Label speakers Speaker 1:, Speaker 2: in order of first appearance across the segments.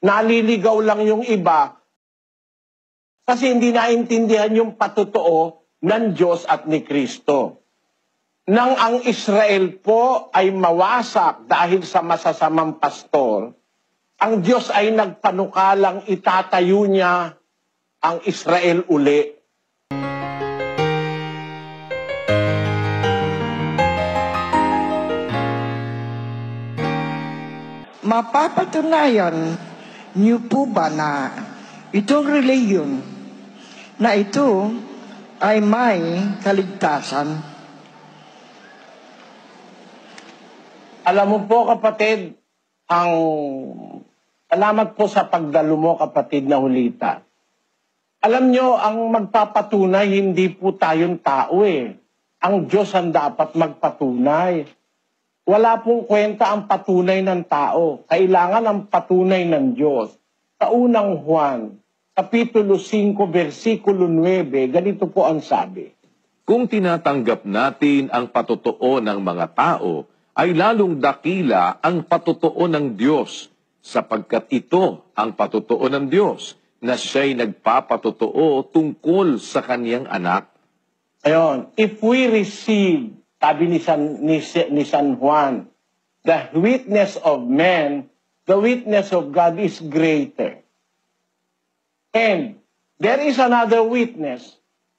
Speaker 1: Naliligaw lang yung iba kasi hindi naintindihan yung patotoo ng Diyos at ni Kristo. Nang ang Israel po ay mawasak dahil sa masasamang pastor, ang Diyos ay nagpanukalang itatayo niya ang Israel uli.
Speaker 2: Mapapatunayan niyo po ba na itong reliyon na ito ay may kaligtasan?
Speaker 1: Alam mo po kapatid, salamat po sa pagdalo mo kapatid na Julita. Alam nyo, ang magpapatunay, hindi po tayong tao eh. Ang Diyos ang dapat magpatunay. Wala pong kwenta ang patunay ng tao. Kailangan ang patunay ng Diyos. Sa unang Juan, Kapitulo 5, versikulo 9, ganito po ang sabi.
Speaker 3: Kung tinatanggap natin ang patotoo ng mga tao, ay lalong dakila ang patotoo ng Diyos, sapagkat ito ang patotoo ng Diyos, na siya'y nagpapatotoo tungkol sa kaniyang anak.
Speaker 1: Ayon, if we receive, sabi ni San Juan, the witness of men, the witness of God is greater. And there is another witness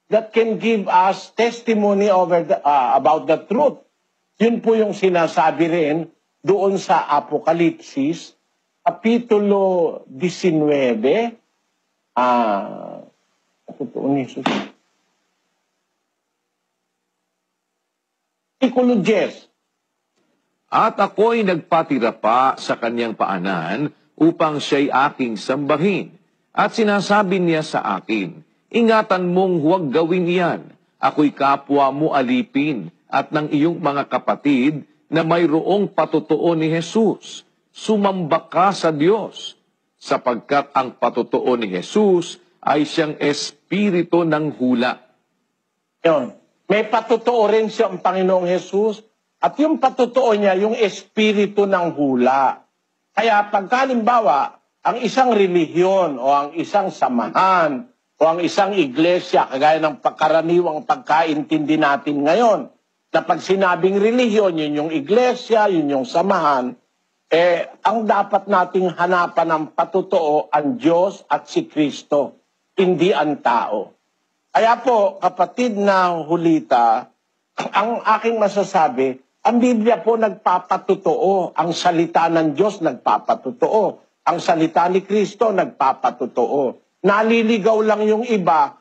Speaker 1: that can give us testimony about the truth. Yun po yung sinasabi rin doon sa Apokalipsis, Kapitulo 19, totoo ni Jesus. Versikulo 10.
Speaker 3: At ako'y nagpatira pa sa kanyang paanan upang siya'y aking sambahin. At sinasabi niya sa akin, ingatan mong huwag gawin iyan. Ako'y kapwa mo alipin at ng iyong mga kapatid na mayroong patotoo ni Jesus. Sumamba ka sa Diyos, sapagkat ang patotoo ni Jesus ay siyang espiritu ng hula.
Speaker 1: Yun. May patotoo rin siya ang Panginoong Jesus at yung patotoo niya, yung espiritu ng hula. Kaya pagkalimbawa, ang isang relihiyon o ang isang samahan o ang isang iglesia, kagaya ng karaniwang pagkaintindi natin ngayon, na pag sinabing relihiyon, yun yung iglesia, yun yung samahan, ang dapat nating hanapan ng patotoo ang Diyos at si Kristo, hindi ang tao. Kaya po, kapatid na Julita, ang aking masasabi, ang Biblia po nagpapatotoo, ang salita ng Diyos nagpapatotoo, ang salita ni Kristo nagpapatotoo. Naliligaw lang yung iba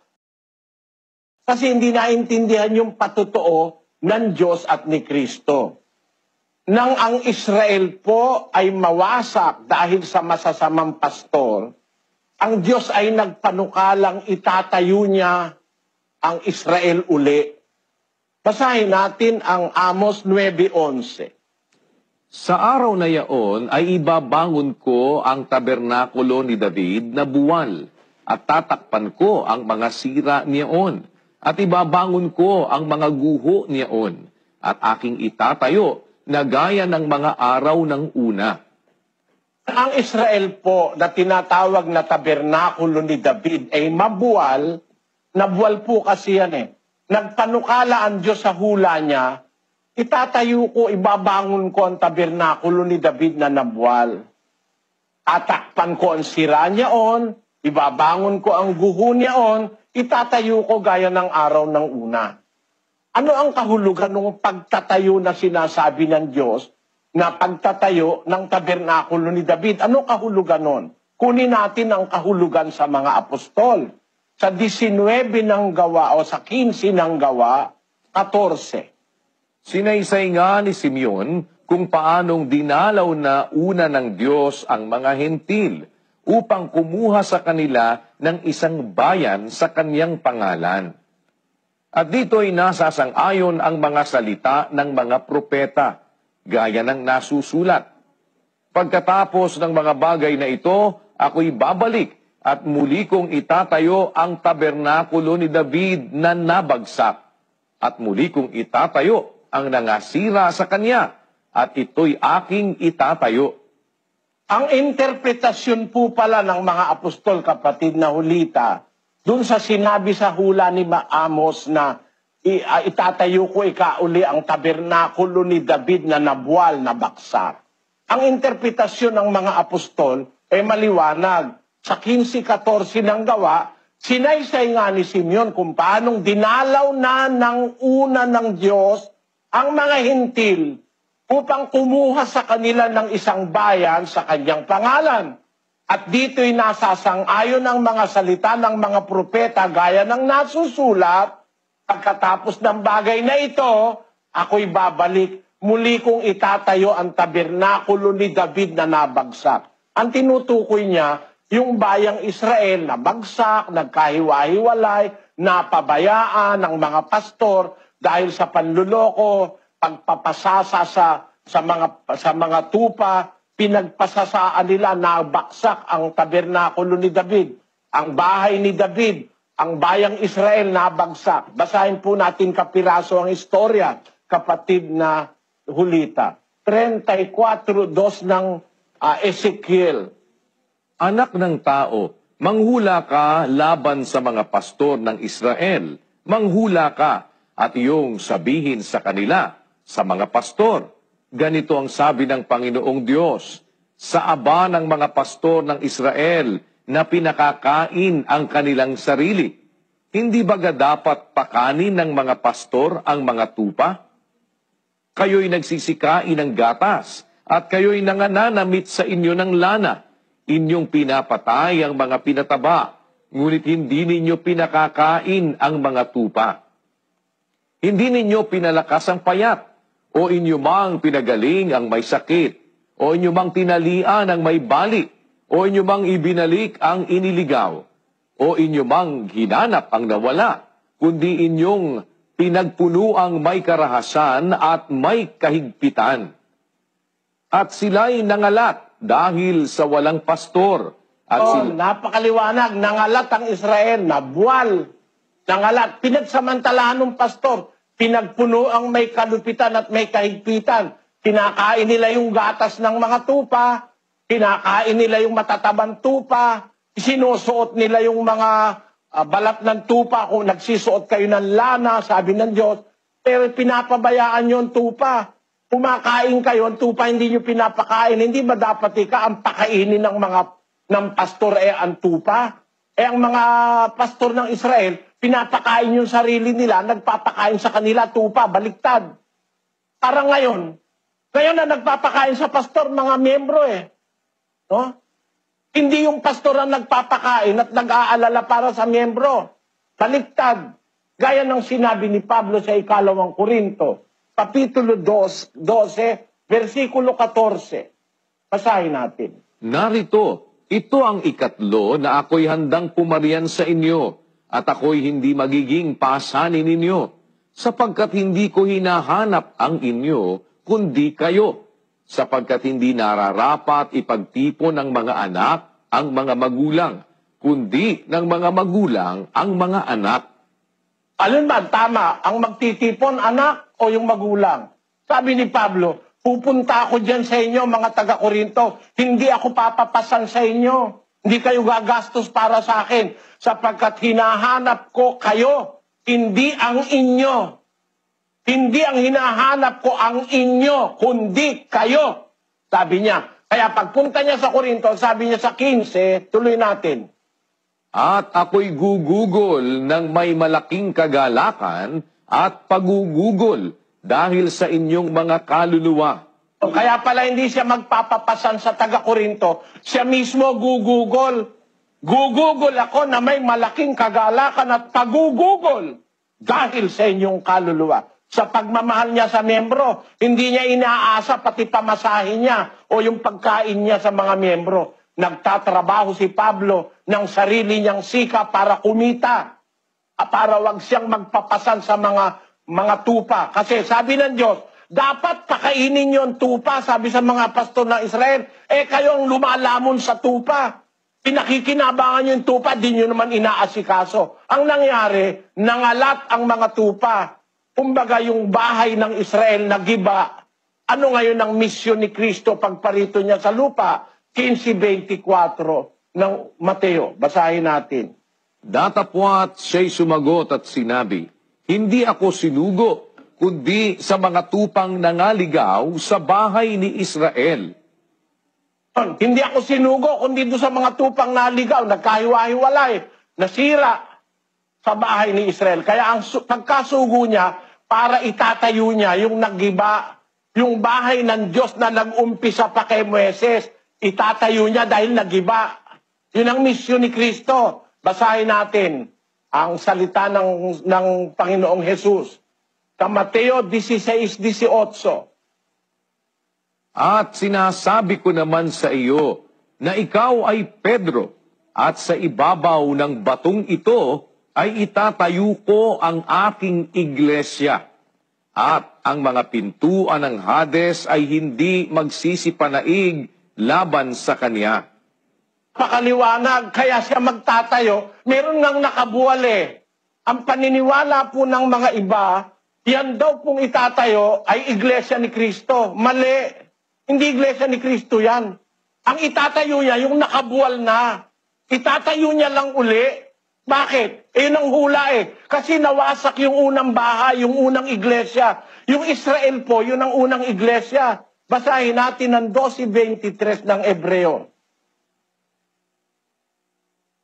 Speaker 1: kasi hindi naintindihan yung patotoo ng Diyos at ni Kristo. Nang ang Israel po ay mawasak dahil sa masasamang pastor, ang Diyos ay nagpanukalang itatayo niya ang Israel uli. Basahin natin ang Amos 9:11.
Speaker 3: Sa araw na yaon ay ibabangon ko ang tabernakulo ni David na buwal, at tatakpan ko ang mga sira niyaon, at ibabangon ko ang mga guho niyaon, at aking itatayo na gaya ng mga araw ng una.
Speaker 1: Ang Israel po na tinatawag na tabernakulo ni David ay mabuwal, nabuwal po kasi yan eh. Nagpanukala ang Diyos sa hula niya, itatayo ko, ibabangon ko ang tabernakulo ni David na nabuwal. Tatakpan ko ang sira niyaon, ibabangon ko ang guho niyaon, itatayo ko gaya ng araw ng una. Ano ang kahulugan ng pagtatayo na sinasabi ng Diyos na pagtatayo ng tabernakulo ni David? Ano kahulugan nun? Kunin natin ang kahulugan sa mga apostol. Sa 19 ng gawa o sa 15 ng gawa, 14.
Speaker 3: Sinaysay nga ni Simeon kung paanong dinalaw na una ng Diyos ang mga hentil upang kumuha sa kanila ng isang bayan sa kaniyang pangalan. At dito'y nasasang-ayon ang mga salita ng mga propeta, gaya ng nasusulat. Pagkatapos ng mga bagay na ito, ako'y babalik at muli kong itatayo ang tabernakulo ni David na nabagsak. At muli kong itatayo ang nangasira sa kanya, at ito'y aking itatayo.
Speaker 1: Ang interpretasyon po pala ng mga apostol, kapatid na Hulita, dun sa sinabi sa hula ni Amos na itatayo ko ikauli ang tabernakulo ni David na nabuwal na baksak. Ang interpretasyon ng mga apostol ay maliwanag. Sa 15:14 ng gawa, sinaysay nga ni Simeon kung paanong dinalaw na ng una ng Diyos ang mga hintil upang kumuha sa kanila ng isang bayan sa kanyang pangalan. At dito'y nasasang-ayon ang mga salita ng mga propeta gaya ng nasusulat, pagkatapos ng bagay na ito, ako'y babalik, muli kong itatayo ang tabernakulo ni David na nabagsak. Ang tinutukoy niya, yung bayang Israel na bagsak, nagkahiwa-hiwalay, napabayaan ng mga pastor dahil sa panluloko, pagpapasasa sa mga tupa, pinagpasasaan nila na baksak ang tabernakulo ni David, ang bahay ni David, ang bayang Israel na bagsak. Basahin po natin kapiraso ang istorya, kapatid na Hulita. 34:2 ng Ezekiel.
Speaker 3: Anak ng tao, manghula ka laban sa mga pastor ng Israel. Manghula ka at iyong sabihin sa kanila, sa mga pastor, ganito ang sabi ng Panginoong Diyos, sa aba ng mga pastor ng Israel na pinakakain ang kanilang sarili. Hindi baga dapat pakanin ng mga pastor ang mga tupa? Kayo'y nagsisikain ng gatas at kayo'y nangananamit sa inyo ng lana. Inyong pinapatay ang mga pinataba, ngunit hindi ninyo pinakakain ang mga tupa. Hindi ninyo pinalakas ang payat, o inyo mang pinagaling ang may sakit, o inyo mang tinalian ang may bali, o inyo mang ibinalik ang iniligaw, o inyo mang hinanap ang nawala, kundi inyong pinagpuno ang may karahasan at may kahigpitan. At sila'y nangalat dahil sa walang pastor. At
Speaker 1: napakaliwanag, nangalat ang Israel, nabuwal, nangalat, pinagsamantalahan ng pastor, pinagpuno ang may kalupitan at may kahigpitan. Kinakain nila yung gatas ng mga tupa, kinakain nila yung matatabang tupa, sinusuot nila yung mga balat ng tupa, kung nagsisuot kayo ng lana, sabi ng Diyos, pero pinapabayaan yung tupa. Kumakain kayo, ang tupa hindi nyo pinapakain, hindi ba dapat ang pakainin ng pastor ang tupa? Ang mga pastor ng Israel, pinapakain yung sarili nila, nagpapakain sa kanila tupa, baliktad. Parang ngayon na nagpapakain sa pastor, mga miyembro no? Hindi yung pastor ang nagpapakain at nag-aalala para sa miyembro. Baliktad. Gaya ng sinabi ni Pablo sa 2 Korinto, Kapitulo 12, versikulo 14. Basahin natin.
Speaker 3: narito, ito ang ikatlo na ako'y handang pumarian sa inyo, at ako'y hindi magiging pasanin ninyo, sapagkat hindi ko hinahanap ang inyo, kundi kayo, sapagkat hindi nararapat ipagtipon ng mga anak ang mga magulang, kundi ng mga magulang ang mga anak.
Speaker 1: Alin ba tama? Ang magtitipon, anak o yung magulang? Sabi ni Pablo, pupunta ako dyan sa inyo, mga taga-Korinto. Hindi ako papapasan sa inyo. Hindi kayo gagastos para sa akin. Sapagkat hinahanap ko kayo, hindi ang inyo. Hindi ang hinahanap ko ang inyo, kundi kayo. Sabi niya. Kaya pagpunta niya sa Korinto, sabi niya sa 15, tuloy natin.
Speaker 3: At ako'y gugugol ng may malaking kagalakan at pagugugol dahil sa inyong mga kaluluwa.
Speaker 1: Kaya pala hindi siya magpapapasan sa taga-Korinto. Siya mismo gugugol. Gugugol ako na may malaking kagalakan at pagugugol dahil sa inyong kaluluwa. Sa pagmamahal niya sa miyembro, hindi niya inaasa pati pamasahin niya o yung pagkain niya sa mga miyembro. Nagtatrabaho si Pablo ng sarili niyang sika para kumita, para wag siyang magpapasan sa mga tupa. Kasi sabi ng Diyos, dapat pakainin niyo ang tupa, sabi sa mga pastor ng Israel, kayo ang lumalamon sa tupa. Pinakikinabangan niyo yung tupa, di niyo naman inaasikaso. Ang nangyari, nangalat ang mga tupa. Kumbaga yung bahay ng Israel nagiba. Ano ngayon ang misyon ni Kristo pagparito niya sa lupa? 15:24 ng Mateo. Basahin natin.
Speaker 3: Datapwat siya'y sumagot at sinabi, hindi ako sinugo, kundi sa mga tupang nangaligaw sa bahay ni Israel.
Speaker 1: Hindi ako sinugo, kundi doon sa mga tupang naligaw, nagkahiwa-hiwalay, nasira sa bahay ni Israel. Kaya ang pagkasugo niya, para itatayo niya yung nagiba, yung bahay ng Diyos na nag-umpisa pa kay Moises, itatayo niya dahil nagiba. Yun ang misyon ni Kristo. Basahin natin ang salita ng Panginoong Jesus. Sa Mateo 16:18.
Speaker 3: At sinasabi ko naman sa iyo na ikaw ay Pedro, at sa ibabaw ng batong ito ay itatayo ko ang aking iglesia. At ang mga pintuan ng Hades ay hindi magsisipanaig laban sa kanya.
Speaker 1: Pakaliwanag, kaya siya magtatayo, meron ngang nakabuwal eh. Ang paniniwala po ng mga iba, yan daw pong itatayo ay iglesia ni Kristo. Mali. Hindi iglesia ni Kristo yan. Ang itatayo niya, yung nakabuwal na. Itatayo niya lang uli. Bakit? Yun ang hula eh. Kasi nawasak yung unang bahay, yung unang iglesia. Yung Israel po, yun ang unang iglesia. Basahin natin ang 12:23 ng Ebreo.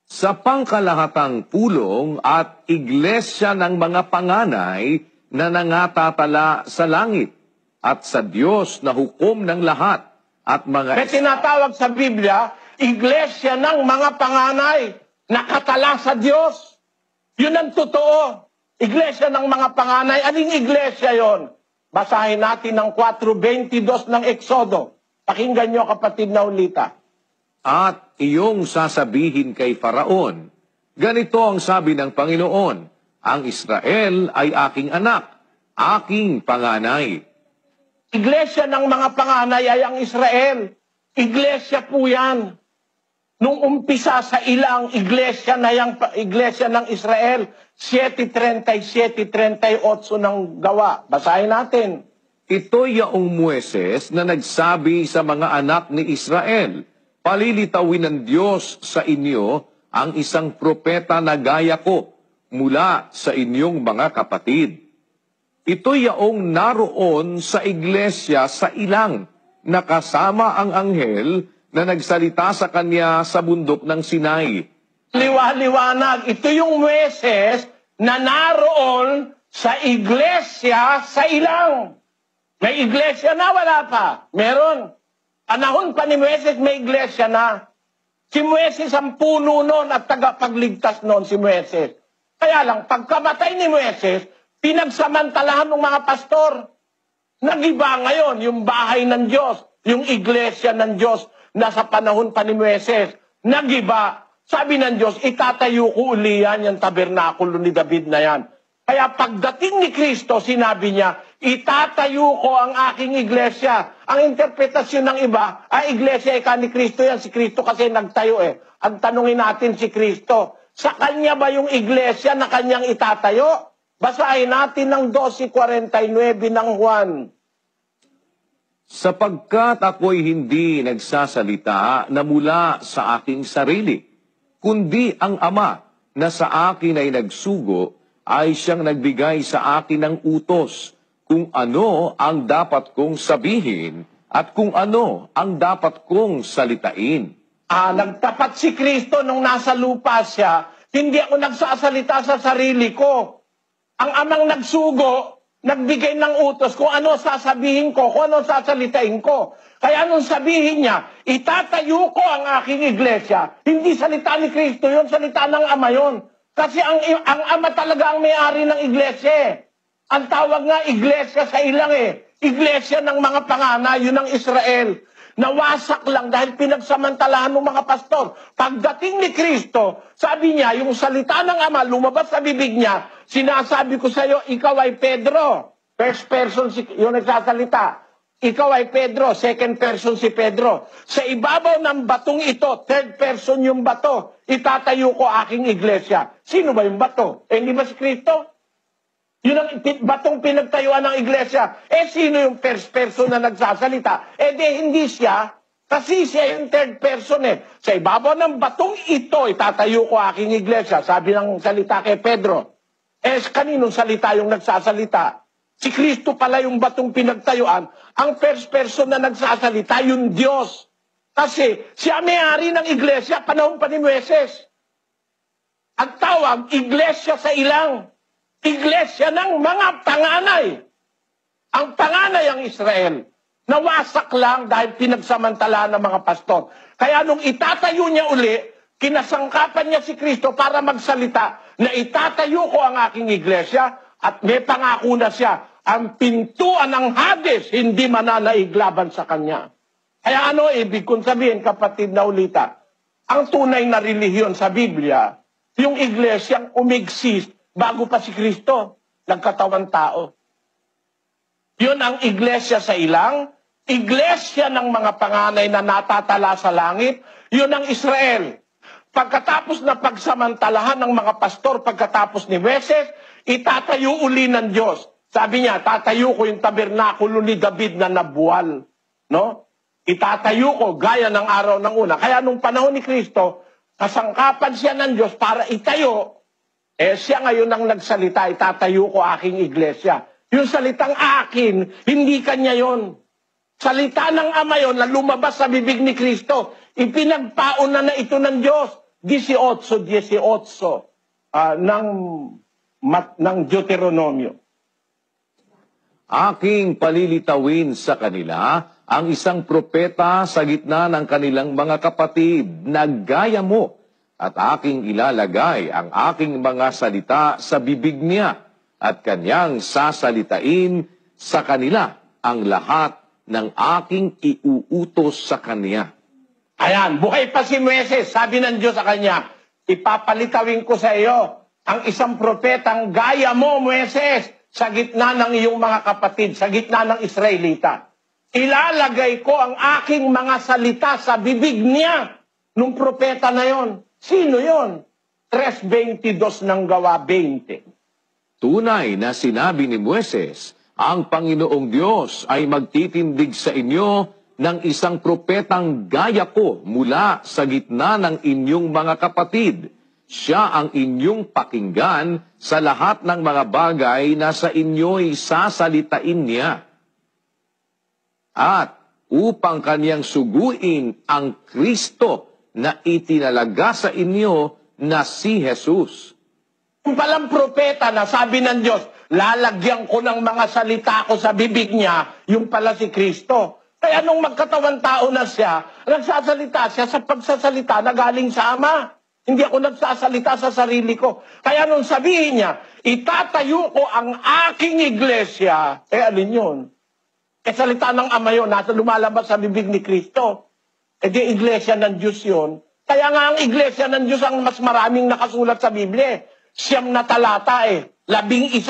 Speaker 3: Sa pangkalahatang pulong at iglesia ng mga panganay na nangatatala sa langit at sa Diyos na hukom ng lahat at mga...
Speaker 1: May tinatawag sa Biblia, iglesia ng mga panganay, nakatala sa Diyos. Yun ang totoo. Iglesia ng mga panganay. Aling iglesia yon? Basahin natin ang 4:22 ng Exodo. Pakinggan nyo, kapatid na ulita.
Speaker 3: At iyong sasabihin kay Faraon, ganito ang sabi ng Panginoon, ang Israel ay aking anak, aking panganay.
Speaker 1: Iglesia ng mga panganay ay ang Israel. Iglesia po yan. Nung umpisa sa ilang iglesia na yung iglesia ng Israel, 7:37-38 ng gawa. Basahin natin.
Speaker 3: Ito yaong Moises na nagsabi sa mga anak ni Israel, palilitawin ng Diyos sa inyo ang isang propeta na gaya ko mula sa inyong mga kapatid. Ito yaong naroon sa iglesia sa ilang, nakasama ang anghel na nagsalita sa kanya sa bundok ng Sinai.
Speaker 1: Liwanag, ito yung Moises na naroon sa iglesia sa ilang. May iglesia na, wala pa. Meron. Panahon pa ni Moises, may iglesia na. Si Moises ang puno noon at tagapagligtas noon si Moises. Kaya lang, pagkamatay ni Moises, pinagsamantalahan ng mga pastor. Nagiba ngayon yung bahay ng Diyos, yung iglesia ng Diyos na sa panahon pa ni Moises. Nagiba. Sabi ng Diyos, itatayo ko uli yan, yung tabernakulo ni David na yan. Kaya pagdating ni Kristo, sinabi niya, itatayo ko ang aking iglesia. Ang interpretasyon ng iba, ay iglesia ika ni Kristo yan. Si Kristo kasi nagtayo eh. Ang tanungin natin si Kristo, sa kanya ba yung iglesia na kanyang itatayo? Basahin natin ng 12:49 ng Juan.
Speaker 3: Sapagkat ako'y hindi nagsasalita na mula sa aking sarili, kundi ang Ama na sa akin ay nagsugo, ay siyang nagbigay sa akin ng utos kung ano ang dapat kong sabihin at kung ano ang dapat kong salitain.
Speaker 1: Nagtapat si Kristo nung nasa lupa siya, hindi ako nagsasalita sa sarili ko. Ang amang nagsugo, nagbigay ng utos kung ano sasabihin ko, kung ano sasalitain ko. Kaya nung sabihin niya, itatayo ko ang aking iglesia, hindi salita ni Kristo yun, salita ng Ama yun. Kasi ang Ama talaga ang may-ari ng iglesia. Ang tawag nga iglesia sa ilang eh. Iglesia ng mga panganay, yun ang Israel. Nawasak lang dahil pinagsamantalahan ng mga pastor. Pagdating ni Kristo, sabi niya, yung salita ng Ama, lumabas sa bibig niya, sinasabi ko sa iyo, ikaw ay Pedro. First person, yung nagsasalita. Ikaw ay Pedro, second person si Pedro. Sa ibabaw ng batong ito, third person yung bato, itatayo ko aking iglesia. Sino ba yung bato? Hindi ba si Kristo? Yun ang batong pinagtayuan ng iglesia. Sino yung first person na nagsasalita? Hindi siya. Kasi siya yung third person eh. Sa ibabaw ng batong ito, itatayo ko aking iglesia. Sabi ng salita kay Pedro. Kaninong salita yung nagsasalita? Si Kristo pala yung batong pinagtayuan. Ang first person na nagsasalita, yung Diyos. Kasi siya may-ari ng iglesia, panahon pa ni Moises. Ang tawag, iglesia sa ilang. Iglesia ng mga panganay. Ang panganay ang Israel. Nawasak lang dahil pinagsamantala ng mga pastor. Kaya nung itatayo niya uli, kinasangkapan niya si Kristo para magsalita na itatayo ko ang aking iglesia at may pangako na siya. Ang pintuan ng Hades hindi mananaiglaban sa kanya. Kaya ano ibig kong sabihin, kapatid na ulita? Ang tunay na relihiyon sa Biblia, yung iglesyang umigsis bago pa si Kristo, nagkatawang tao. Yun ang iglesia sa ilang, iglesia ng mga panganay na natatala sa langit, yun ang Israel. Pagkatapos na pagsamantalahan ng mga pastor, pagkatapos ni Moises, itatayo uli ng Diyos. Sabi niya, tatayo ko yung tabernakulo ni David na nabuwal. No? Itatayo ko gaya ng araw ng una. Kaya nung panahon ni Kristo, kasangkapan siya ng Diyos para itayo, siya ngayon ang nagsalita, itatayo ko aking iglesia. Yung salitang akin, hindi kanya yon. Salita ng Ama yon na lumabas sa bibig ni Kristo. Ipinagpaon na ito ng Diyos. 18 ng Deuteronomio.
Speaker 3: Aking palilitawin sa kanila ang isang propeta sa gitna ng kanilang mga kapatid na gaya mo, at aking ilalagay ang aking mga salita sa bibig niya at kanyang sasalitain sa kanila ang lahat ng aking iuutos sa kanya.
Speaker 1: Ayan, buhay pa si Moises. Sabi ng Diyos sa kanya, ipapalitawin ko sa iyo ang isang propetang gaya mo, Moises, sa gitna ng iyong mga kapatid, sa gitna ng Israelita. Ilalagay ko ang aking mga salita sa bibig niya nung propeta na yon. Sino yon? 3:22 ng Gawa 20.
Speaker 3: Tunay na sinabi ni Moises, ang Panginoong Diyos ay magtitindig sa inyo ng isang propetang gaya ko mula sa gitna ng inyong mga kapatid. Siya ang inyong pakinggan sa lahat ng mga bagay na sa inyo'y sasalitain niya. At upang kanyang suguin ang Kristo na itinalaga sa inyo na si Jesus.
Speaker 1: Yung palang propeta na sabi ng Diyos, lalagyan ko ng mga salita ko sa bibig niya, yung pala si Kristo. Kaya nung magkatawan tao na siya, nagsasalita siya sa pagsasalita na galing sa Ama. Hindi ako nagsasalita sa sarili ko. Kaya nung sabihin niya, itatayo ko ang aking iglesia, alin yun? Salita ng Ama yun, nasa lumalabas sa bibig ni Kristo. Di iglesia ng Diyos yun. Kaya nga ang iglesia ng Diyos ang mas maraming nakasulat sa Biblia. 9 na talata 11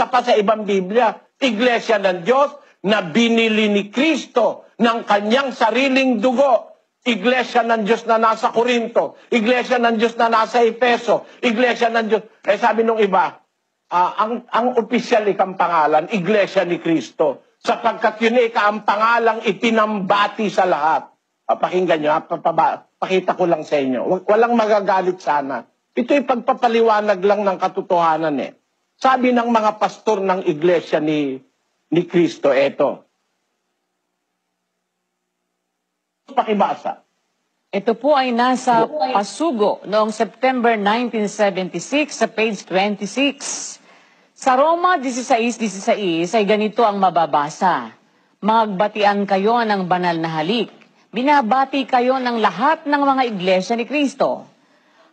Speaker 1: pa sa ibang Biblia. Iglesia ng Diyos na binili ni Kristo ng kanyang sariling dugo. Iglesia ng Diyos na nasa Corinto. Iglesia ng Diyos na nasa Efeso. Iglesia ng Diyos. Sabi nung iba, ang opisyal ikang pangalan, Iglesia ni Kristo. Sapagkat yun ang pangalang ipinambati sa lahat. Pakinggan nyo, pakita ko lang sa inyo. Walang magagalit sana. Ito'y pagpapaliwanag lang ng katotohanan Sabi ng mga pastor ng iglesia ni Kristo, eto. Pakibasa.
Speaker 4: Ito po ay nasa Pasugo noong September 1976 sa page 26. Sa Roma 16:16 ay ganito ang mababasa. Magbatian kayo ng banal na halik. Binabati kayo ng lahat ng mga iglesia ni Kristo.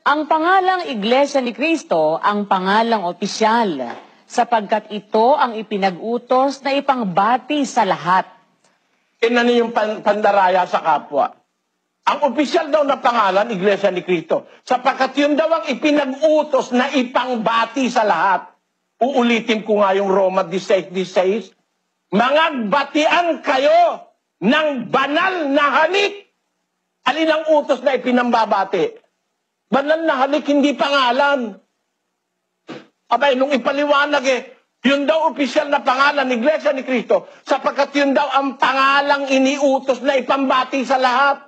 Speaker 4: Ang pangalang iglesia ni Kristo ang pangalang opisyal, sapagkat ito ang ipinag-utos na ipangbati sa lahat.
Speaker 1: Tingnan niyo yung pandaraya sa kapwa. Ang opisyal daw na pangalan, Iglesia ni Kristo, sapagkat yun daw ang ipinag-utos na ipangbati sa lahat. Uulitin ko nga yung Roma 16:16. Mangagbatian kayo ng banal na halik. Alin ang utos na ipinambabati? Banal na halik, hindi pangalan. Abay, nung ipaliwanag yun daw opisyal na pangalan, Iglesia ni Kristo, sapagkat yun daw ang pangalang iniutos na ipambati sa lahat.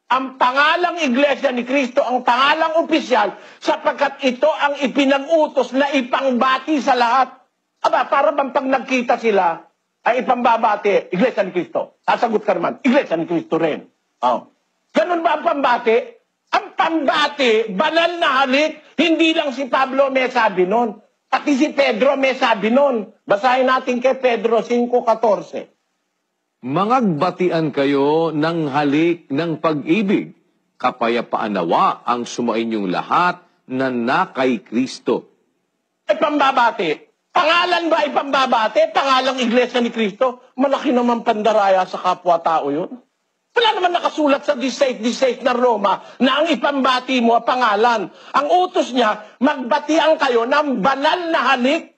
Speaker 1: ang pangalang Iglesia ni Cristo, ang pangalang opisyal, sapagkat ito ang ipinag-utos na ipangbati sa lahat. Aba, para bang pag nagkita sila, ay ipambabati, Iglesia ni Cristo. Sasagot ka naman, Iglesia ni Cristo rin. Oh. Ganun ba ang pambati? Ang pambati, banal na halik, hindi lang si Pablo may sabi nun. Pati si Pedro may sabi nun. Basahin natin kay Pedro 5:14.
Speaker 3: Mangagbatian kayo ng halik ng pag-ibig, kapayapaan nawa ang sumainyong lahat na nakay Kristo.
Speaker 1: Ay pambabati. Pangalan ba ay pambabati? Pangalang Iglesia ni Cristo? Malaki naman pandaraya sa kapwa-tao yun. Wala naman nakasulat sa 16 na Roma na ang ipambati mo ang pangalan. Ang utos niya, magbatian kayo ng banal na halik.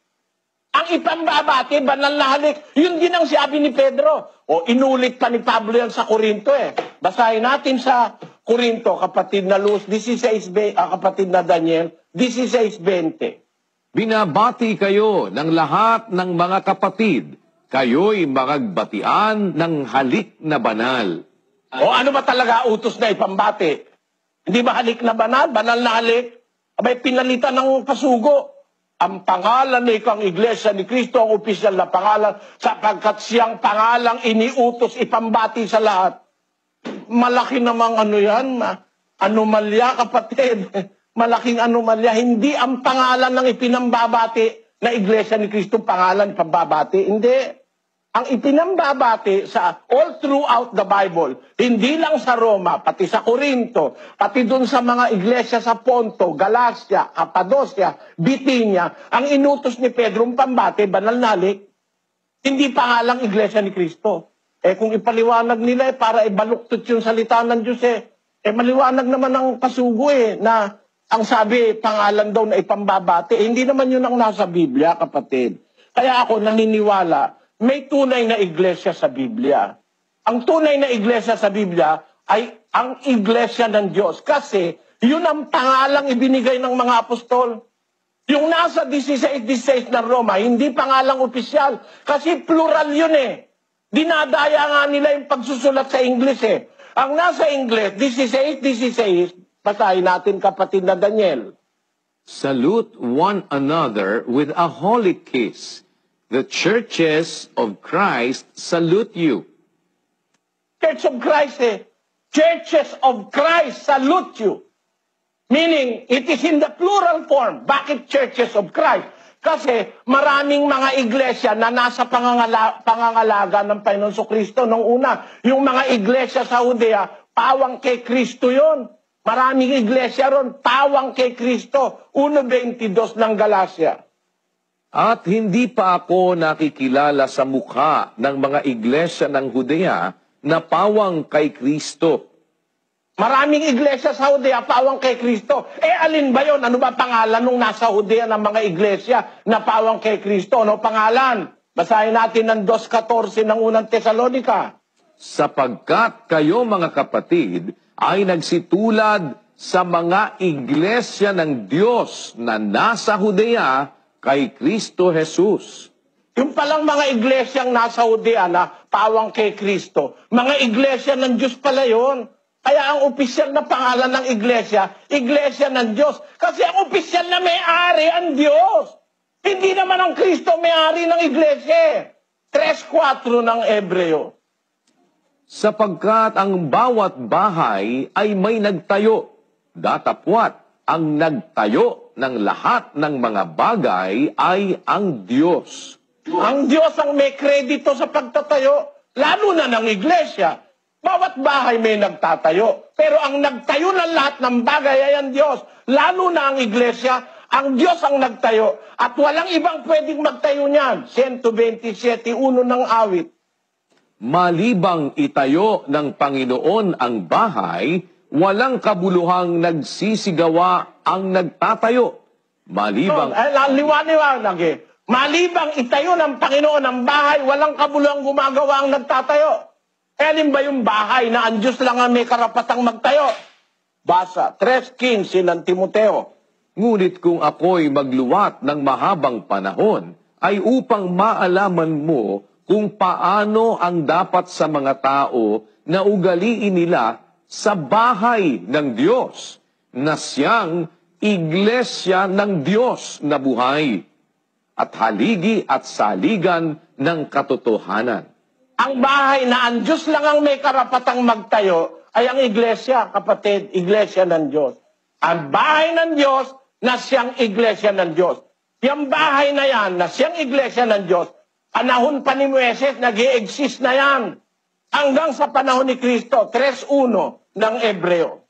Speaker 1: Ang ipambabati, banal na halik. Yun din ang sabi ni Pedro. O inulit pa ni Pablo yan sa Korinto eh. Basahin natin sa Korinto, kapatid na Luz, kapatid na Daniel, 16:20.
Speaker 3: Binabati kayo ng lahat ng mga kapatid. Kayo'y magagbatian ng halik na banal.
Speaker 1: O ano ba talaga utos na ipambati? Hindi ba halik na banal? Banal na halik? Abay, pinalitan ng pasugo. Ang pangalan ni ikang Iglesia ni Cristo, ang opisyal na pangalan, sapagkat siyang pangalang iniutos ipambati sa lahat. Malaki namang ano yan, anomalya kapatid. Malaking anomalya. Hindi ang pangalan ng ipinambabati na Iglesia ni Cristo pangalan ipambabati. Hindi. Ang ipinambabati sa all throughout the Bible, hindi lang sa Roma, pati sa Corinto, pati dun sa mga iglesia sa Ponto, Galacia, Cappadocia, Bithynia, ang inutos ni Pedro ang pambati, banal na halik, hindi pangalang Iglesia ni Cristo. Eh kung ipaliwanag nila para ibaluktot yung salita ng Diyos maliwanag naman ang pasugo na ang sabi, pangalan daw na ipambabati. Hindi naman yun ang nasa Biblia, kapatid. Kaya ako naniniwala, may tunay na iglesia sa Biblia. Ang tunay na iglesia sa Biblia ay ang iglesia ng Diyos. Kasi yun ang pangalang ibinigay ng mga apostol. Yung nasa 16:16 na Roma, hindi pangalang opisyal. Kasi plural yun Dinadaya nga nila yung pagsusulat sa English Ang nasa English, 16:16, basahin natin kapatid na Daniel.
Speaker 3: Salute one another with a holy kiss. The churches of Christ salute you.
Speaker 1: Church of Christ Churches of Christ salute you. Meaning, it is in the plural form. Bakit churches of Christ? Kasi maraming mga iglesia na nasa pangangalaga ng Panginoon Kristo nung una. Yung mga iglesia sa Judea, pawang kay Kristo yon. Maraming iglesia ron, pawang kay Kristo. 1:22 ng Galacia.
Speaker 3: At hindi pa ako nakikilala sa mukha ng mga iglesia ng Judea na pawang kay Kristo.
Speaker 1: Maraming iglesia sa Judea, pawang kay Kristo. Alin ba yon? Ano ba pangalan nung nasa Judea ng mga iglesia na pawang kay Kristo? Ano pangalan? Basahin natin ng 2:14 ng unang Tesalonika.
Speaker 3: Sapagkat kayo mga kapatid ay nagsitulad sa mga iglesia ng Diyos na nasa Judea kay Kristo Jesus.
Speaker 1: Yung palang mga iglesyang nasa Judea na pawang kay Kristo, mga iglesia ng Diyos pala yun. Kaya ang opisyal na pangalan ng iglesia, iglesia ng Diyos. Kasi ang opisyal na may-ari ang Diyos. Hindi naman ang Kristo may-ari ng iglesia. 3:4 ng Hebreo.
Speaker 3: Sapagkat ang bawat bahay ay may nagtayo, datapwat ang nagtayo ng lahat ng mga bagay ay ang Diyos.
Speaker 1: Ang Diyos ang may kredito sa pagtatayo, lalo na ng iglesia. Bawat bahay may nagtatayo. Pero ang nagtayo ng lahat ng bagay ay ang Diyos. Lalo na ang iglesia, ang Diyos ang nagtayo. At walang ibang pwedeng magtayo niyan. 127:1 ng awit.
Speaker 3: Malibang itayo ng Panginoon ang bahay, walang kabuluhang nagsisigawa ang nagtatayo. Malibang...
Speaker 1: Liwanag Malibang itayo ng Panginoon ang bahay, walang kabuluhang gumagawa ang nagtatayo. Alin ba yung bahay na ang Diyos lang ang may karapatang magtayo? Basa, 3:15 ng Timoteo.
Speaker 3: Ngunit kung ako'y magluwat ng mahabang panahon, ay upang maalaman mo kung paano ang dapat sa mga tao na ugaliin nila sa bahay ng Diyos, na siyang iglesia ng Diyos na buhay, at haligi at saligan ng katotohanan.
Speaker 1: Ang bahay na ang Diyos lang ang may karapatang magtayo ay ang iglesia, kapatid, iglesia ng Diyos. Ang bahay ng Diyos na siyang iglesia ng Diyos. Yung bahay na yan na siyang iglesia ng Diyos, panahon pa ni Moises, nag-i-exist na yan. Hanggang sa panahon ni Kristo, 3:1 ng Ebreo.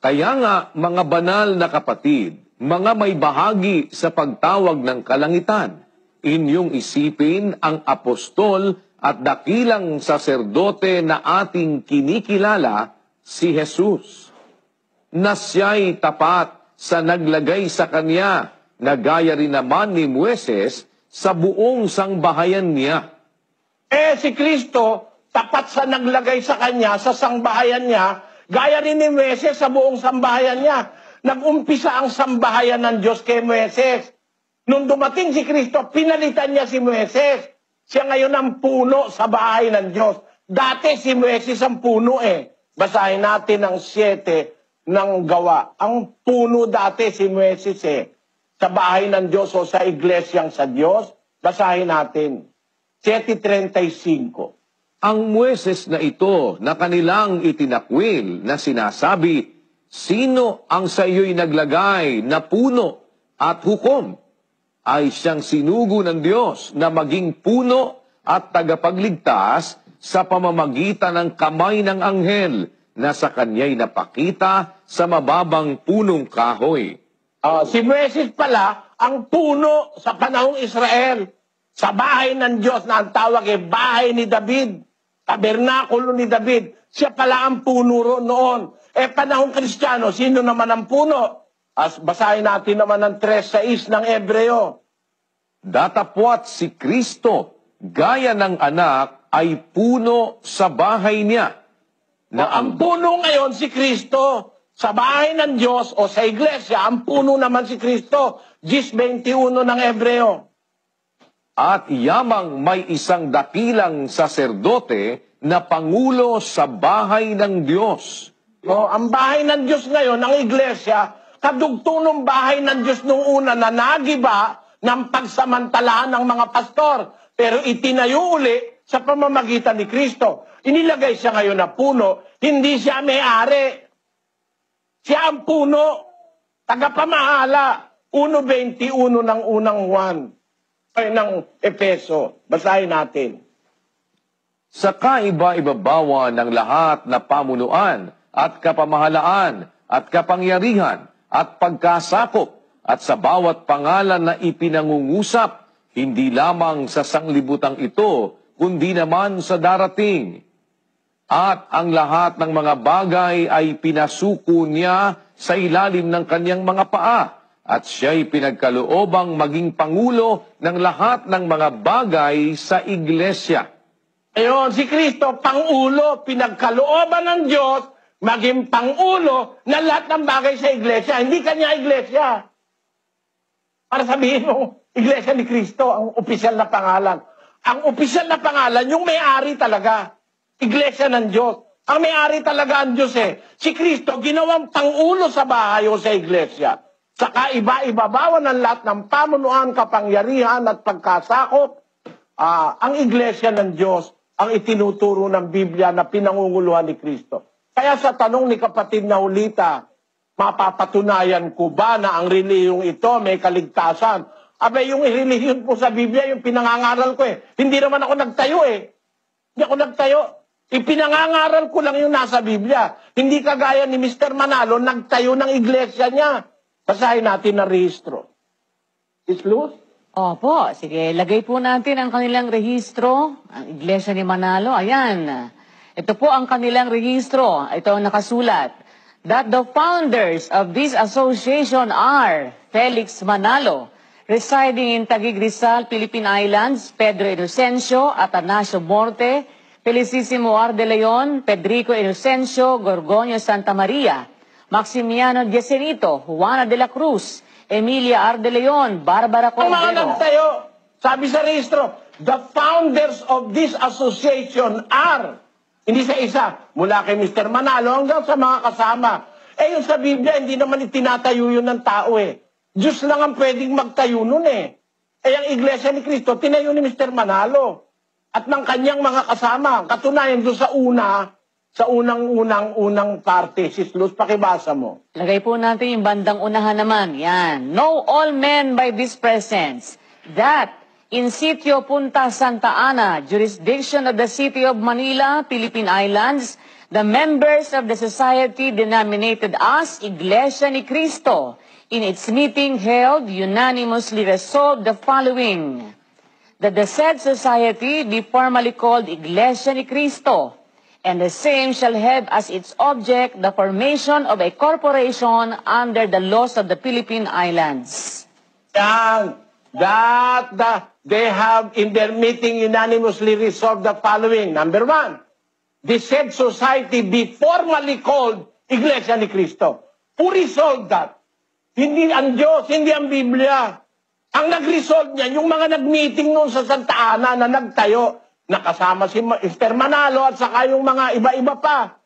Speaker 3: Kaya nga, mga banal na kapatid, mga may bahagi sa pagtawag ng kalangitan, inyong isipin ang apostol at dakilang saserdote na ating kinikilala, si Jesus, na siya'y tapat sa naglagay sa kanya, na gaya rin naman ni Moises sa buong sangbahayan niya.
Speaker 1: Si Kristo, tapat sa naglagay sa kanya, sa sangbahayan niya, gaya rin ni Moises sa buong sambahayan niya. Nag-umpisa ang sambahayan ng Diyos kay Moises. Nung dumating si Kristo, pinalitan niya si Moises. Siya ngayon ang puno sa bahay ng Diyos. Dati si Moises ang puno Basahin natin ang 7 ng Gawa. Ang puno dati si Moises sa bahay ng Diyos o sa iglesyang sa Diyos. Basahin natin. 7:35.
Speaker 3: Ang Moises na ito na kanilang itinakwil na sinasabi, sino ang sa iyo'y naglagay na puno at hukom? Ay siyang sinugo ng Diyos na maging puno at tagapagligtas sa pamamagitan ng kamay ng anghel na sa kanya'y napakita sa mababang punong kahoy.
Speaker 1: Si Moises pala ang puno sa panahong Israel. Sa bahay ng Diyos na ang tawag bahay ni David. Tabernakulo ni David. Siya pala ang puno noon. Panahong Kristiyano, sino naman ang puno? Basahin natin naman ang 3:6 ng Ebreo.
Speaker 3: Datapwat si Kristo, gaya ng anak, ay puno sa bahay niya.
Speaker 1: Ang puno ngayon si Kristo. Sa bahay ng Diyos o sa iglesia, ang puno naman si Kristo. 10:21 ng Ebreo.
Speaker 3: At yamang may isang dakilang saserdote na pangulo sa bahay ng Diyos.
Speaker 1: Ang bahay ng Diyos ngayon, ang iglesia, kadugtong ng bahay ng Diyos nung una na nagiba ng pagsamantalahan ng mga pastor. Pero itinayo uli sa pamamagitan ni Kristo. Inilagay siya ngayon na puno, hindi siya may-ari. Siya ang puno, tagapamahala. 1:21 ng unang ng Efeso. Basahin natin.
Speaker 3: Sa kaiba-ibabawa ng lahat na pamunuan at kapamahalaan at kapangyarihan at pagkasakop at sa bawat pangalan na ipinangungusap, hindi lamang sa sanglibutang ito, kundi naman sa darating. At ang lahat ng mga bagay ay pinasuko niya sa ilalim ng kanyang mga paa, at siya'y pinagkaloobang maging pangulo ng lahat ng mga bagay sa iglesia.
Speaker 1: Ayun, si Kristo, pangulo, pinagkalooban ng Diyos, maging pangulo ng lahat ng bagay sa iglesia. Hindi kanya iglesia. Para sabihin mo, iglesia ni Kristo, ang opisyal na pangalan. Ang opisyal na pangalan, yung may-ari talaga. Iglesia ng Diyos. Ang may-ari talaga ang Diyos Si Kristo, ginawang pangulo sa bahay o sa iglesia. Sa kaiba-ibabawan ng lahat ng pamunuan, kapangyarihan at pagkasakop, ang iglesia ng Diyos ang itinuturo ng Biblia na pinangunguluhan ni Kristo. Kaya sa tanong ni kapatid na Hulita, mapapatunayan ko ba na ang relihiyong ito may kaligtasan? Abay, yung relihiyon po sa Biblia, yung pinangangaral ko Hindi naman ako nagtayo Hindi ako nagtayo. Ipinangangaral ko lang yung nasa Biblia. Hindi kagaya ni Mr. Manalo, nagtayo ng iglesia niya. Basahin natin ang rehistro. Is Luz?
Speaker 4: Opo, sige. Lagay po natin ang kanilang rehistro. Ang Iglesia ni Manalo. Ayan. Ito po ang kanilang rehistro. Ito ang nakasulat. That the founders of this association are Felix Manalo, residing in Taguig Rizal, Philippine Islands, Pedro Inocencio, Atanasio Morte, Felicissimo R. De Leon, Pedrico Inocencio, Gorgonio Santa Maria, Maximiano Yesenito, Juana de la Cruz, Emilia R. De Leon, Barbara
Speaker 1: Ang mga
Speaker 4: Cordero.
Speaker 1: nagtayo, sabi sa rehistro, the founders of this association are Hindi sa isa. Mula kay Mr. Manalo hanggang sa mga kasama. Eh yung sa Biblia, hindi naman itinatayo yun ng tao eh. Diyos lang ang pwedeng magtayo nun eh. Eh ang Iglesia ni Cristo, tinayo ni Mr. Manalo. At ng kanyang mga kasama. Katunayan doon sa unang parte. Sis Luz, pakibasa mo.
Speaker 4: Lagay po natin yung bandang unahan naman. Yan. Know all men by this presence that in sitio Punta Santa Ana, jurisdiction of the city of Manila, Philippine Islands, the members of the society denominated as Iglesia ni Cristo, in its meeting held, unanimously resolved the following: that the said society be formally called Iglesia ni Cristo, and the same shall have as its object the formation of a corporation under the laws of the Philippine Islands.
Speaker 1: Yan. They have in their meeting unanimously resolved the following. Number 1, the said society be formally called Iglesia ni Cristo. Who resolved that? Hindi ang Diyos, hindi ang Biblia. Ang nag-resolve niyan, yung mga nag-meeting noon sa Santa Ana na nagtayo, nakasama si Mr. Manalo at saka yung mga iba-iba pa.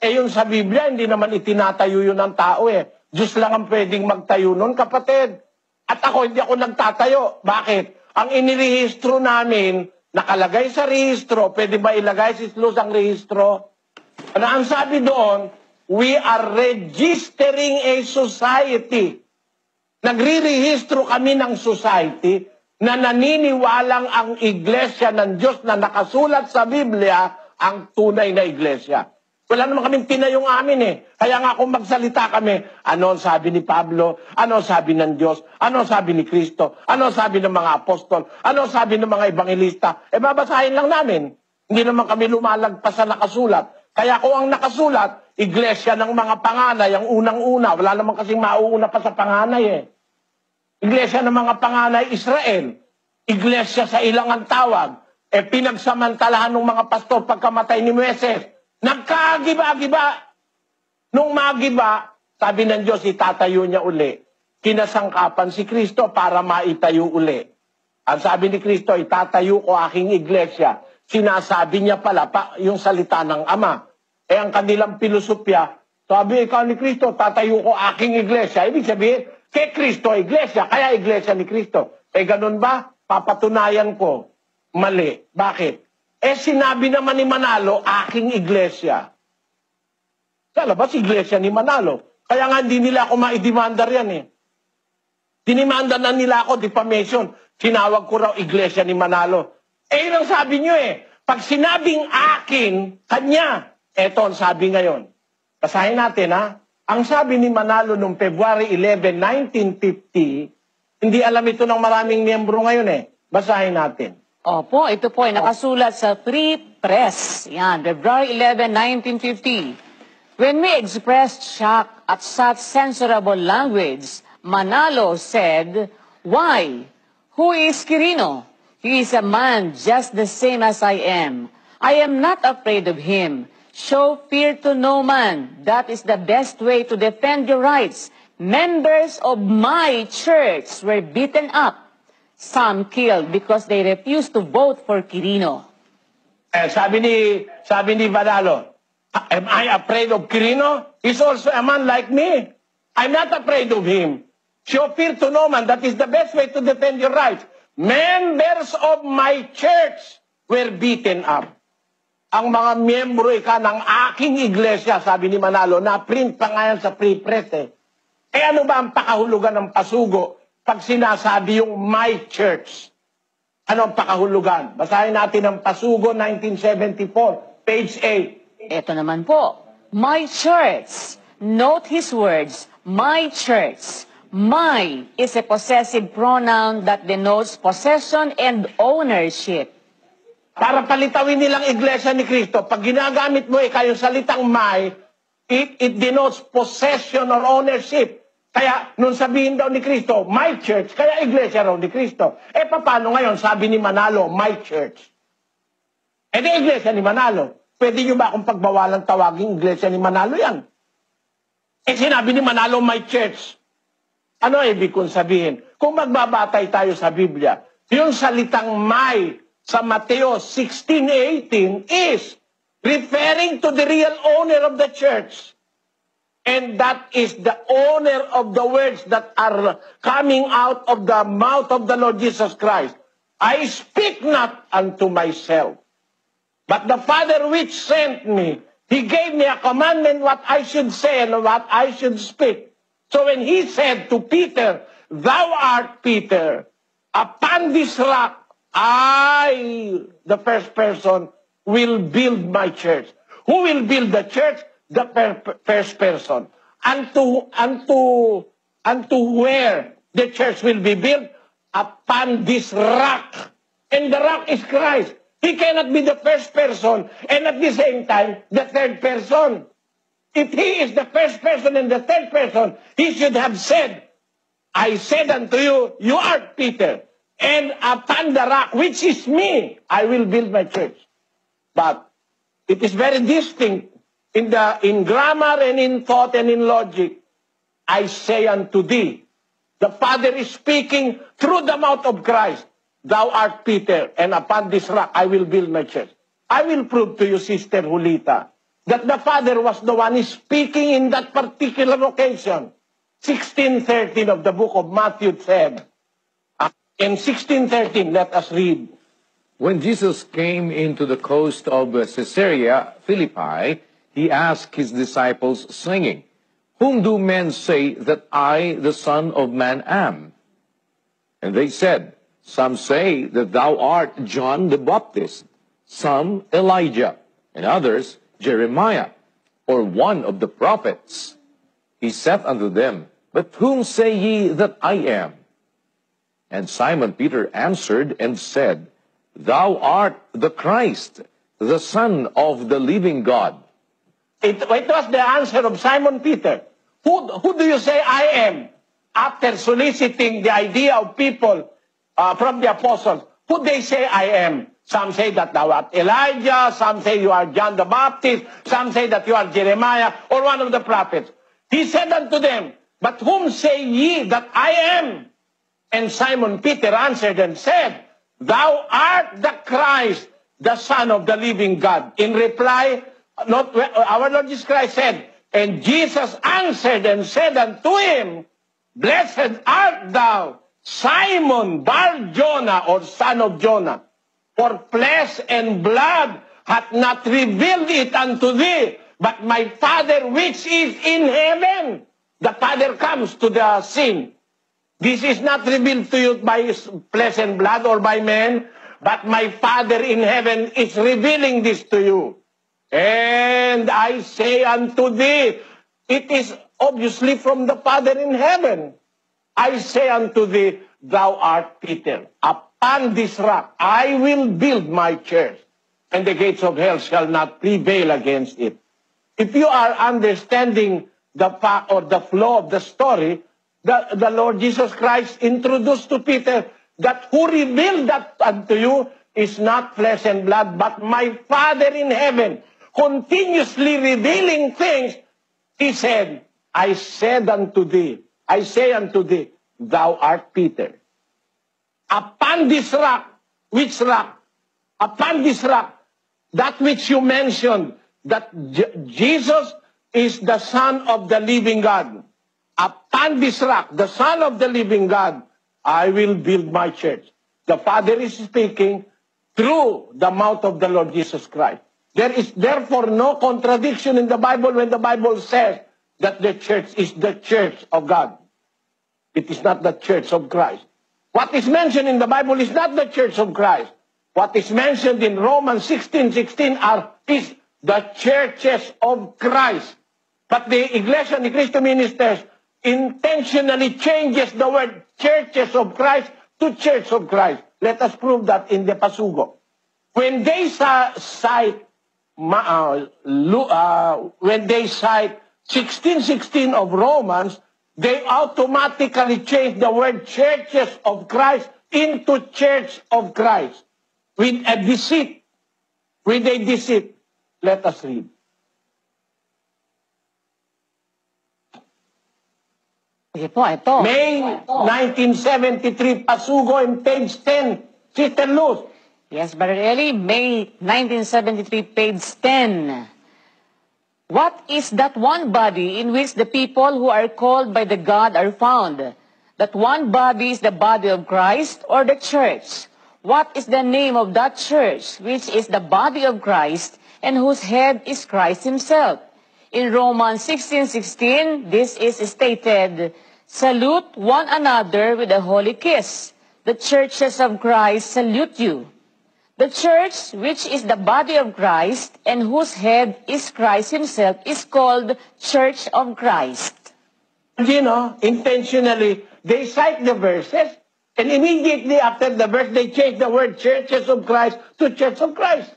Speaker 1: Eh yung sa Biblia, hindi naman itinatayo yun ng tao eh. Diyos lang ang pwedeng magtayo nun, kapatid. At ako, hindi ako nagtatayo. Bakit? Ang inirehistro namin, nakalagay sa rehistro, pwede ba ilagay si Luz ang rehistro? Ano ang sabi doon? We are registering a society. Nagre-rehistro kami ng society na naniniwalang ang iglesia ng Diyos na nakasulat sa Biblia ang tunay na iglesia. Wala naman kaming tinayong amin eh. Kaya nga kung magsalita kami, ano ang sabi ni Pablo, ano ang sabi ng Diyos, ano ang sabi ni Kristo, ano ang sabi ng mga apostol, ano ang sabi ng mga ebangelista, eh babasahin lang namin. Hindi naman kami lumalagpas sa nakasulat. Kaya kung ang nakasulat, iglesia ng mga panganay, ang unang-una, wala naman kasing mauuna pa sa panganay eh. Iglesia ng mga panganay, Israel. Iglesia sa ilang ang tawag. Eh pinagsamantalahan ng mga pastor pagkamatay ni Moises. Nagkagiba-giba. Nung magiba, sabi ng Diyos, itatayo niya uli. Kinasangkapan si Kristo para maitayo uli. Ang sabi ni Kristo, itatayo ko aking iglesia. Sinasabi niya pala yung salita ng Ama. Eh ang kanilang filosofya, sabi ikaw ni Kristo, tatayo ko aking iglesia. Ibig sabihin, kay Kristo iglesia, kaya iglesia ni Kristo. Eh ganun ba? Papatunayan ko. Mali. Bakit? Eh sinabi naman ni Manalo, aking iglesia. Sa labas, iglesia ni Manalo. Kaya nga hindi nila ako maidemandar yan eh. Dinimanda na nila ako, defamation. Sinawag ko raw iglesia ni Manalo. Eh yun ang sabi nyo eh. Pag sinabing akin, kanya. Eto ang sabi ngayon. Basahin natin ha. Ang sabi ni Manalo noong February 11, 1950, hindi alam ito ng maraming miyembro ngayon eh. Basahin natin.
Speaker 4: Opo, ito po ay nakasulat sa Free Press. Yan, February 11, 1950. When we expressed shock at such censorable language, Manalo said, "Why? Who is Quirino? He is a man just the same as I am. I am not afraid of him. Show fear to no man. That is the best way to defend your rights. Members of my church were beaten up. Some killed because they refused to vote for Quirino."
Speaker 1: Sabi ni Manalo, am I afraid of Quirino? He's also a man like me. I'm not afraid of him. Show fear to no man. That is the best way to defend your rights. Members of my church were beaten up. Ang mga miyembro ng aking iglesia, sabi ni Manalo, na-print pa nga yan sa Free Press eh. Eh ano ba ang pakahulugan ng pasugo pag sinasabi yung my church? Ano ang pakahulugan? Basahin natin ang pasugo 1974, page 8.
Speaker 4: Ito naman po, my church. Note his words, my church. My is a possessive pronoun that denotes possession and ownership.
Speaker 1: Para palitawin nilang iglesia ni Kristo, pag ginagamit mo yung salitang my, it denotes possession or ownership. Kaya, nung sabihin daw ni Kristo, my church, kaya iglesia raw ni Kristo. Eh, paano ngayon, sabi ni Manalo, my church? Eh, di iglesia ni Manalo. Pwede nyo ba akong pagbawalang tawaging iglesia ni Manalo yan? Eh, sinabi ni Manalo, my church. Ano ibig kong sabihin? Kung magbabatay tayo sa Biblia, yung salitang my sa Mateo 16:18 is referring to the real owner of the church. And that is the owner of the words that are coming out of the mouth of the Lord Jesus Christ. I speak not unto myself, but the Father which sent me, He gave me a commandment what I should say and what I should speak. So when He said to Peter, Thou art Peter, upon this rock, I, the first person, will build my church. Who will build the church? The first person. Unto where the church will be built? Upon this rock. And the rock is Christ. He cannot be the first person and at the same time the third person. If He is the first person and the third person, He should have said, I said unto you, you are Peter, and upon the rock, which is me, I will build my church. But it is very distinct in grammar and in thought and in logic. I say unto thee, the Father is speaking through the mouth of Christ. Thou art Peter, and upon this rock I will build my church. I will prove to you, Sister Julita, that the Father was the one speaking in that particular occasion. 16:13 of the book of Matthew said, in 16:13, let us read.
Speaker 3: When Jesus came into the coast of Caesarea Philippi, He asked His disciples, saying, Whom do men say that I, the Son of Man, am? And they said, Some say that thou art John the Baptist, some Elijah, and others Jeremiah, or one of the prophets. He said unto them, But whom say ye that I am? And Simon Peter answered and said, Thou art the Christ, the Son of the living God.
Speaker 1: It was the answer of Simon Peter. Who do you say I am? After soliciting the idea of people from the apostles, who they say I am? Some say that thou art Elijah, some say you are John the Baptist, some say that you are Jeremiah, or one of the prophets. He said unto them, But whom say ye that I am? And Simon Peter answered and said, Thou art the Christ, the Son of the living God. In reply, our Lord Jesus Christ said, And Jesus answered and said unto him, Blessed art thou, Simon Bar-Jonah, or son of Jonah, for flesh and blood hath not revealed it unto thee, but my Father which is in heaven. The Father comes to the scene. This is not revealed to you by flesh and blood or by men, but my Father in heaven is revealing this to you. And I say unto thee, it is obviously from the Father in heaven. I say unto thee, thou art Peter. Upon this rock I will build my church, and the gates of hell shall not prevail against it. If you are understanding the fact or the flow of the story, the Lord Jesus Christ introduced to Peter that who revealed that unto you is not flesh and blood, but my Father in heaven, continuously revealing things. He said, I say unto thee, thou art Peter. Upon this rock, which rock? Upon this rock, that which you mentioned, that Jesus is the Son of the living God. Upon this rock, the Son of the living God, I will build my church. The Father is speaking through the mouth of the Lord Jesus Christ. There is therefore no contradiction in the Bible when the Bible says that the church is the church of God. It is not the church of Christ. What is mentioned in the Bible is not the church of Christ. What is mentioned in Romans 16:16 is the churches of Christ. But the Iglesia ni Cristo Ministers intentionally changes the word churches of Christ to church of Christ. Let us prove that in the Pasugo. When they cite 16:16 of Romans, they automatically change the word churches of Christ into church of Christ. With a deceit. Let us read.
Speaker 4: Sige po, ito.
Speaker 1: May 1973, Pasugo, in page 10. Sister Luz,
Speaker 4: Yes, Brother Eli, May 1973, page 10. What is that one body in which the people who are called by the God are found? That one body is the body of Christ or the church? What is the name of that church, which is the body of Christ and whose head is Christ himself? In Romans 16:16, this is stated, salute one another with a holy kiss. The churches of Christ salute you. The church, which is the body of Christ and whose head is Christ himself, is called Church of Christ.
Speaker 1: You know, intentionally, they cite the verses, and immediately after the verse, they change the word churches of Christ to Church of Christ.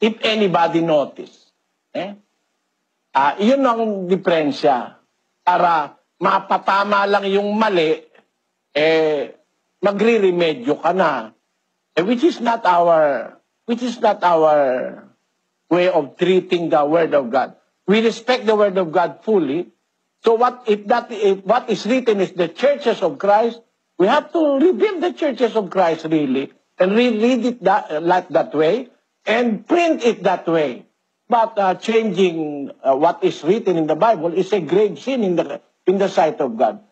Speaker 1: If anybody notice. Yun ang diferensya. Para mapatama lang yung mali, magre-remedyo ka na. Which is not our way of treating the Word of God. We respect the Word of God fully. So what if what is written is the churches of Christ, we have to rebuild the churches of Christ really, and read it like that way, and print it that way. But changing what is written in the Bible is a grave sin in the sight of God.